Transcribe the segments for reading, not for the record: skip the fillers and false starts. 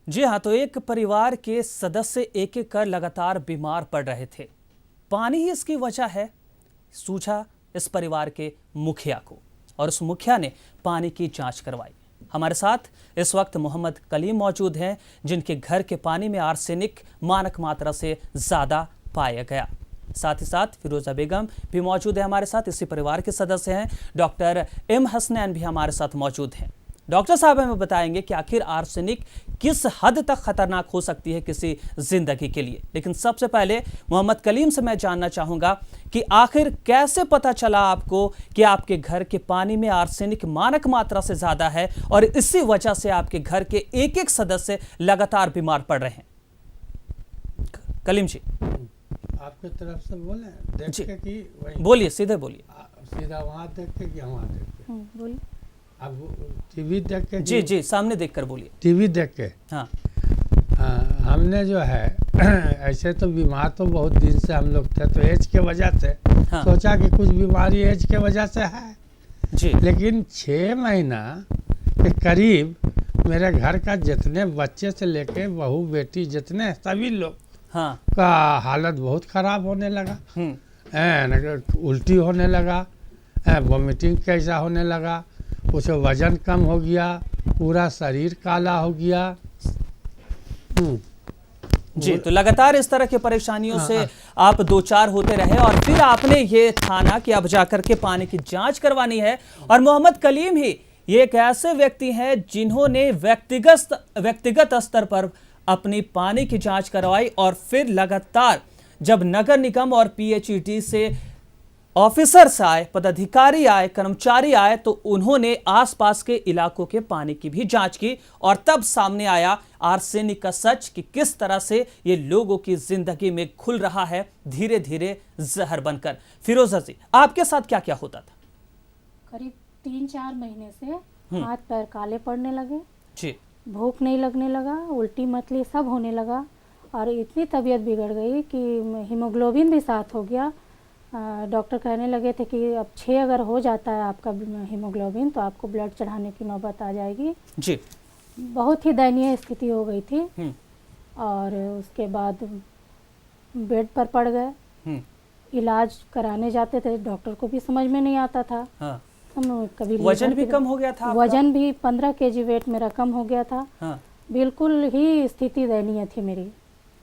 जी हाँ, तो एक परिवार के सदस्य एक एक कर लगातार बीमार पड़ रहे थे। पानी ही इसकी वजह है, सूझा इस परिवार के मुखिया को, और उस मुखिया ने पानी की जांच करवाई। हमारे साथ इस वक्त मोहम्मद कलीम मौजूद हैं, जिनके घर के पानी में आर्सेनिक मानक मात्रा से ज्यादा पाया गया। साथ ही साथ फिरोजा बेगम भी मौजूद है हमारे साथ, इसी परिवार के सदस्य हैं। डॉक्टर एम हसनैन भी हमारे साथ मौजूद हैं। डॉक्टर साहब हमें बताएंगे कि आखिर आर्सेनिक किस हद तक खतरनाक हो सकती है किसी जिंदगी के लिए। लेकिन सबसे पहले मोहम्मद कलीम से मैं जानना चाहूंगा कि आखिर कैसे पता चला आपको कि आपके घर के पानी में आर्सेनिक मानक मात्रा से ज्यादा है और इसी वजह से आपके घर के एक एक सदस्य लगातार बीमार पड़ रहे हैं। कलीम जी, आपके तरफ से बोले देख के कि वही बोलिए, सीधे बोलिए। सीधा वहाँ देख के कि वहाँ देख के बोलिए। अब टीवी देख के जी जी, सामने देखकर बोलिए। टीवी देख के हाँ, हमने जो है ऐसे तो बीमार तो बहुत दिन से हम लोग थे, तो एज के वजह से हाँ। सोचा कि कुछ बीमारी एज के वजह से है जी। लेकिन 6 महीना के करीब मेरे घर का जितने बच्चे से लेके बहू बेटी जितने सभी लोग हाँ। का हालत बहुत खराब होने लगा। उल्टी होने लगा, वॉमिटिंग कैसा होने लगा, कुछ वजन कम हो गया, पूरा शरीर काला हो गया। जी, तो लगातार इस तरह की परेशानियों से आप दो चार होते रहे और फिर आपने ये ठाना कि अब जाकर के पानी की जांच करवानी है। और मोहम्मद कलीम ही ये एक ऐसे व्यक्ति हैं जिन्होंने व्यक्तिगत स्तर पर अपनी पानी की जांच करवाई और फिर लगातार जब नगर निगम और पीएचईडी से ऑफिसर्स आए, पदाधिकारी आए, कर्मचारी आए, तो उन्होंने आसपास के इलाकों के पानी की भी जांच की और तब सामने आया आर्सेनिक का सच कि किस तरह से ये लोगों की जिंदगी में घुल रहा है धीरे धीरे जहर बनकर। फिरोजा जी, आपके साथ क्या क्या होता था? करीब 3-4 महीने से हाथ पैर काले पड़ने लगे जी। भूख नहीं लगने लगा, उल्टी मतली सब होने लगा और इतनी तबीयत बिगड़ गई कि हीमोग्लोबिन भी 7 हो गया। डॉक्टर कहने लगे थे कि अब 6 अगर हो जाता है आपका हीमोग्लोबिन तो आपको ब्लड चढ़ाने की नौबत आ जाएगी। जी। बहुत ही दयनीय स्थिति हो गई थी और उसके बाद बेड पर पड़ गए। इलाज कराने जाते थे, डॉक्टर को भी समझ में नहीं आता था। हाँ। हम कभी वजन भी कम हो गया था आपका? वजन भी 15 kg वेट मेरा कम हो गया था। हाँ। बिल्कुल ही स्थिति दयनीय थी मेरी।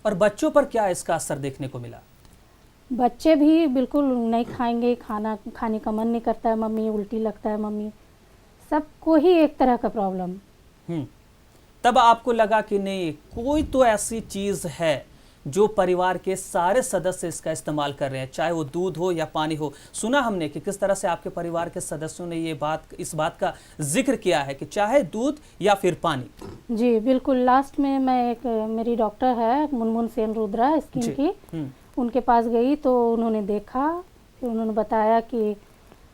और बच्चों पर क्या इसका असर देखने को मिला? बच्चे भी बिल्कुल नहीं खाएंगे, खाना खाने का मन नहीं करता है मम्मी, उल्टी लगता है मम्मी, सबको ही एक तरह का प्रॉब्लम। तब आपको लगा कि नहीं, कोई तो ऐसी चीज है जो परिवार के सारे सदस्य इसका इस्तेमाल कर रहे हैं, चाहे वो दूध हो या पानी हो। सुना हमने कि किस तरह से आपके परिवार के सदस्यों ने इस बात का जिक्र किया है कि चाहे दूध या फिर पानी। जी बिल्कुल। लास्ट में मैं मेरी डॉक्टर है मुनमुन सेन रुद्रा स्किन की, उनके पास गई तो उन्होंने देखा, फिर उन्होंने बताया कि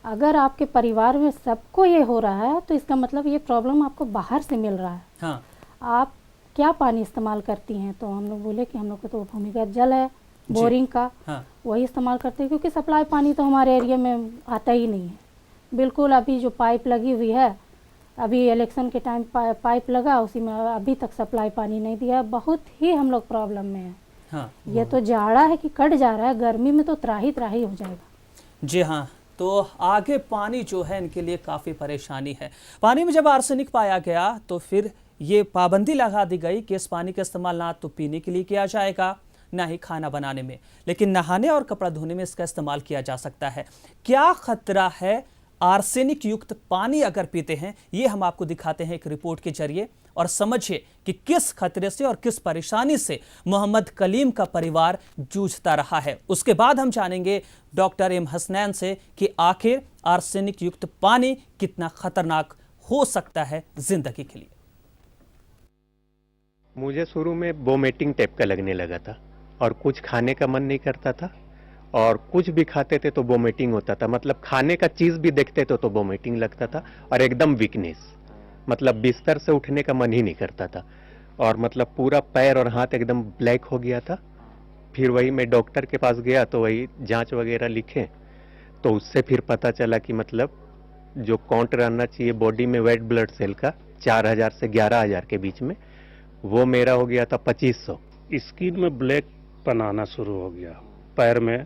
अगर आपके परिवार में सबको ये हो रहा है तो इसका मतलब ये प्रॉब्लम आपको बाहर से मिल रहा है। हाँ। आप क्या पानी इस्तेमाल करती हैं? तो हम लोग बोले कि हम लोग को तो भूमिगत जल है, बोरिंग का। हाँ। वही इस्तेमाल करते हैं क्योंकि सप्लाई पानी तो हमारे एरिया में आता ही नहीं है बिल्कुल। अभी जो पाइप लगी हुई है, अभी इलेक्शन के टाइम पाइप लगा, उसी में अभी तक सप्लाई पानी नहीं दिया। बहुत ही हम लोग प्रॉब्लम में हैं। हाँ। ये तो जाड़ा है कि कट जा रहा है, गर्मी में तो त्राही त्राही हो जाएगा। जी हाँ, तो आगे पानी जो है इनके लिए काफ़ी परेशानी है। पानी में जब आर्सेनिक पाया गया तो फिर ये पाबंदी लगा दी गई कि इस पानी का इस्तेमाल ना तो पीने के लिए किया जाएगा, ना ही खाना बनाने में, लेकिन नहाने और कपड़ा धोने में इसका इस्तेमाल किया जा सकता है। क्या खतरा है आर्सेनिक युक्त पानी अगर पीते हैं, ये हम आपको दिखाते हैं एक रिपोर्ट के जरिए, और समझिए कि किस खतरे से और किस परेशानी से मोहम्मद कलीम का परिवार जूझता रहा है। उसके बाद हम जानेंगे डॉक्टर एम हसनैन से कि आखिर आर्सेनिक युक्त पानी कितना खतरनाक हो सकता है जिंदगी के लिए। मुझे शुरू में वोमिटिंग टाइप का लगने लगा था और कुछ खाने का मन नहीं करता था और कुछ भी खाते थे तो वोमिटिंग होता था। मतलब खाने का चीज भी देखते थे तो वोमिटिंग लगता था और एकदम वीकनेस, मतलब बिस्तर से उठने का मन ही नहीं करता था और मतलब पूरा पैर और हाथ एकदम ब्लैक हो गया था। फिर वही मैं डॉक्टर के पास गया तो वही जांच वगैरह लिखे तो उससे फिर पता चला कि मतलब जो काउंट रहना चाहिए बॉडी में वाइट ब्लड सेल का 4000 से 11000 के बीच में, वो मेरा हो गया था 2500। स्किन में ब्लैक पन आना शुरू हो गया, पैर में,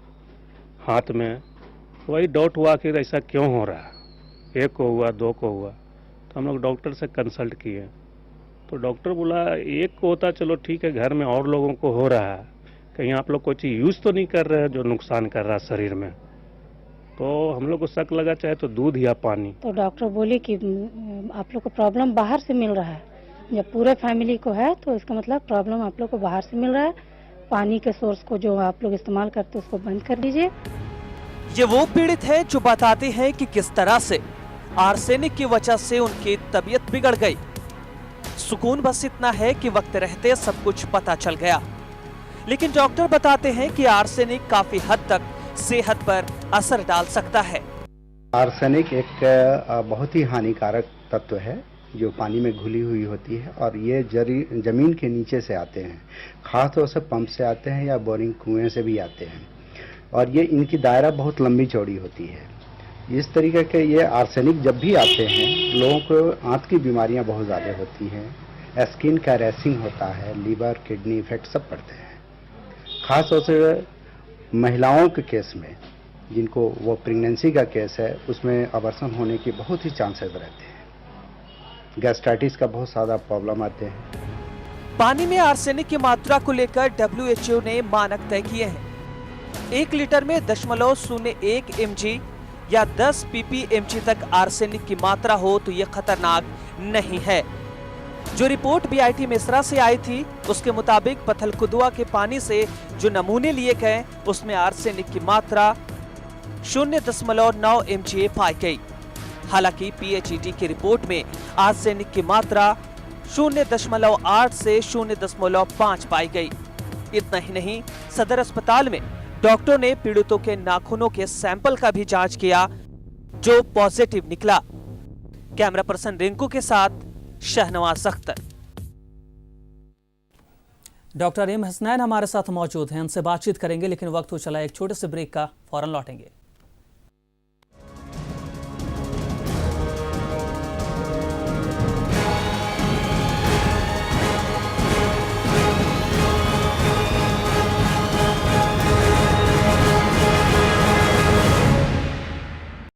हाथ में। वही डाउट हुआ कि ऐसा क्यों हो रहा है, 1 को हुआ, 2 को हुआ। तो हम लोग डॉक्टर से कंसल्ट किए, तो डॉक्टर बोला 1 को होता चलो ठीक है, घर में और लोगों को हो रहा है, कहीं आप लोग कोई चीज़ यूज़ तो नहीं कर रहे हैं जो नुकसान कर रहा है शरीर में। तो हम लोग को शक लगा चाहे तो दूध या पानी। तो डॉक्टर बोले कि आप लोग को प्रॉब्लम बाहर से मिल रहा है, जब पूरे फैमिली को है तो इसका मतलब प्रॉब्लम आप लोग को बाहर से मिल रहा है। पानी के सोर्स को जो आप लोग इस्तेमाल करते हैं उसको बंद कर दीजिए। ये वो पीड़ित है जो बताते हैं कि किस तरह से आर्सेनिक की वजह से उनकी तबीयत बिगड़ गई। सुकून बस इतना है कि वक्त रहते सब कुछ पता चल गया, लेकिन डॉक्टर बताते हैं कि आर्सेनिक काफी हद तक सेहत पर असर डाल सकता है। आर्सेनिक एक बहुत ही हानिकारक तत्व है जो पानी में घुली हुई होती है, और ये जमीन के नीचे से आते हैं, खास तौर से पंप से आते हैं या बोरिंग कुएं से भी आते हैं, और ये इनकी दायरा बहुत लंबी चौड़ी होती है। इस तरीके के ये आर्सेनिक जब भी आते हैं, लोगों को आंत की बीमारियां बहुत ज़्यादा होती हैं, स्किन का रैशिंग होता है, लीवर किडनी इफेक्ट सब पड़ते हैं। खास तौर से महिलाओं के केस में, जिनको वो प्रेगनेंसी का केस है, उसमें अबॉर्शन होने की बहुत ही चांसेस रहते हैं। गैस्ट्राइटिस का बहुत ज़्यादा प्रॉब्लम आते हैं। पानी में आर्सेनिक की मात्रा को लेकर WHO ने मानक तय किए हैं। 1 लीटर में 0.01 mg या 10 ppmg तक आर्सेनिक की मात्रा हो तो यह खतरनाक नहीं है। जो रिपोर्ट BIT मिश्रा से आई थी उसके मुताबिक पथलकुदवा के पानी से जो नमूने लिए गए उसमें आर्सेनिक की मात्रा 0.9 mg पाई गई। हालांकि PHED की रिपोर्ट में आर्सेनिक की मात्रा 0.8 से 0.5 पाई गई। इतना ही नहीं, सदर अस्पताल में डॉक्टर ने पीड़ितों के नाखूनों के सैंपल का भी जांच किया जो पॉजिटिव निकला। कैमरा पर्सन रिंकू के साथ शहनवाज अख्तर। डॉक्टर एम हसनैन हमारे साथ मौजूद हैं, उनसे बातचीत करेंगे, लेकिन वक्त हो चला एक छोटे से ब्रेक का, फौरन लौटेंगे।